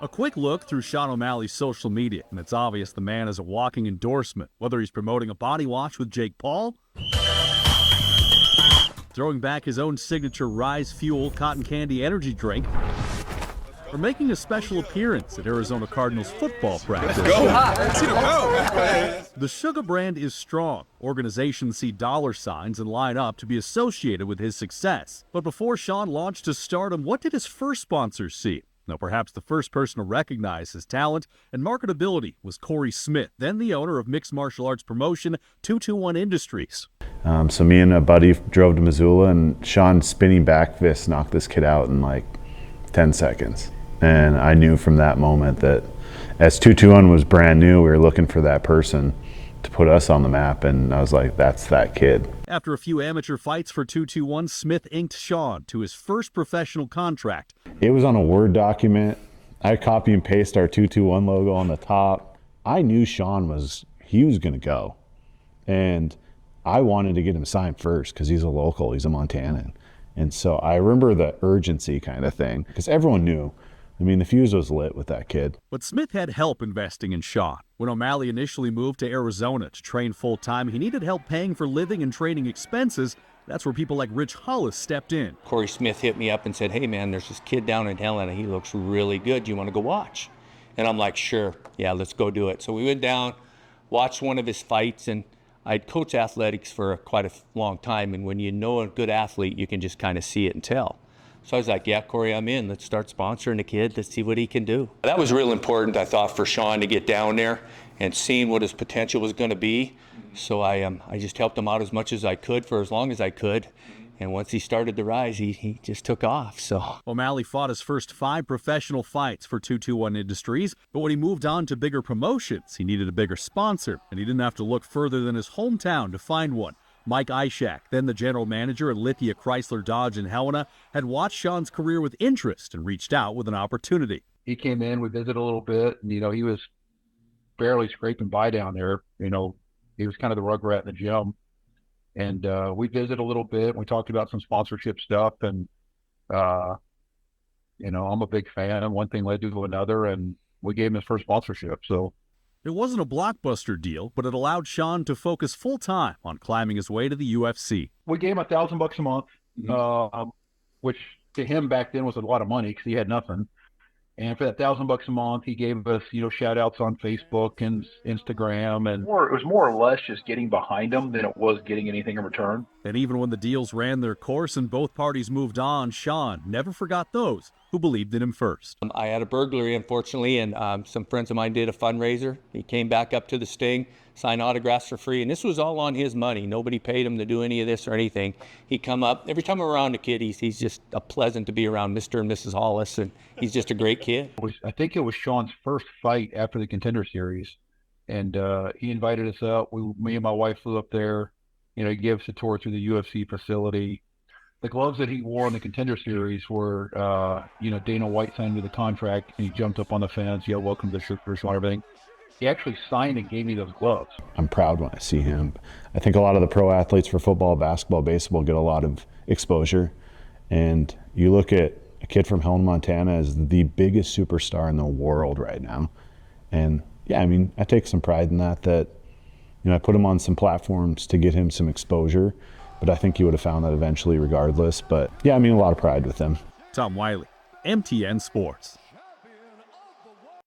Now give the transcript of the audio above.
A quick look through Sean O'Malley's social media, and it's obvious the man is a walking endorsement, whether he's promoting a body wash with Jake Paul, throwing back his own signature Rise Fuel cotton candy energy drink, or making a special appearance at Arizona Cardinals football practice. Let's go. Let's go. The Sugar brand is strong. Organizations see dollar signs and line up to be associated with his success. But before Sean launched to stardom, what did his first sponsors see? Now, perhaps the first person to recognize his talent and marketability was Corey Smith, then the owner of mixed martial arts promotion 221 Industries. So me and a buddy drove to Missoula, and Sean's spinning back fist knocked this kid out in like 10 seconds. And I knew from that moment that as 221 was brand new, we were looking for that person to put us on the map, and I was like, that's that kid. After a few amateur fights for 221, Smith inked Sean to his first professional contract. It was on a Word document. I copy and paste our 221 logo on the top. I knew Sean was going to go, and I wanted to get him signed first because he's a local, he's a Montanan. And so I remember the urgency kind of thing, because everyone knew. I mean, the fuse was lit with that kid. But Smith had help investing in Sean. When O'Malley initially moved to Arizona to train full-time, he needed help paying for living and training expenses. That's where people like Rich Hollis stepped in. Corey Smith hit me up and said, hey man, there's this kid down in Helena. He looks really good. Do you want to go watch? And I'm like, sure, yeah, let's go do it. So we went down, watched one of his fights, and I'd coached athletics for quite a long time. And when you know a good athlete, you can just kind of see it and tell. So I was like, yeah, Corey, I'm in. Let's start sponsoring the kid. Let's see what he can do. That was real important, I thought, for Sean to get down there and seeing what his potential was going to be. So I just helped him out as much as I could for as long as I could. And once he started to rise, he just took off. So O'Malley fought his first 5 professional fights for 221 Industries, but when he moved on to bigger promotions, he needed a bigger sponsor, and he didn't have to look further than his hometown to find one. Mike Ishak, then the general manager at Lithia Chrysler Dodge in Helena, had watched Sean's career with interest and reached out with an opportunity. He came in, we visited a little bit, and, he was barely scraping by down there. He was kind of the rugrat in the gym. And we visited a little bit, and we talked about some sponsorship stuff, and, I'm a big fan, and one thing led to another, and we gave him his first sponsorship, so. It wasn't a blockbuster deal, but it allowed Sean to focus full-time on climbing his way to the UFC. We gave him $1,000 a month, which to him back then was a lot of money because he had nothing. And for that $1,000 a month, he gave us, shout outs on Facebook and Instagram. And it was more or less just getting behind him than it was getting anything in return. And even when the deals ran their course and both parties moved on, Sean never forgot those who believed in him first. I had a burglary, unfortunately, and some friends of mine did a fundraiser. He came back up to the Sting, signed autographs for free, and this was all on his money. Nobody paid him to do any of this or anything. He'd come up. Every time I'm around a kid, he's just a pleasant to be around, Mr. and Mrs. Hollis, and he's just a great kid. I think it was Sean's first fight after the Contender Series, and he invited us up. Me and my wife flew up there. He gave us a tour through the UFC facility. The gloves that he wore in the Contender Series were, Dana White signed me the contract, and he jumped up on the fence, yelled, welcome to the Sugar Sean, everything. He actually signed and gave me those gloves. I'm proud when I see him. I think a lot of the pro athletes for football, basketball, baseball get a lot of exposure. And you look at a kid from Helena, Montana as the biggest superstar in the world right now. And yeah, I take some pride in that, I put him on some platforms to get him some exposure, but I think he would have found that eventually regardless. But yeah, a lot of pride with him. Tom Wiley, MTN Sports.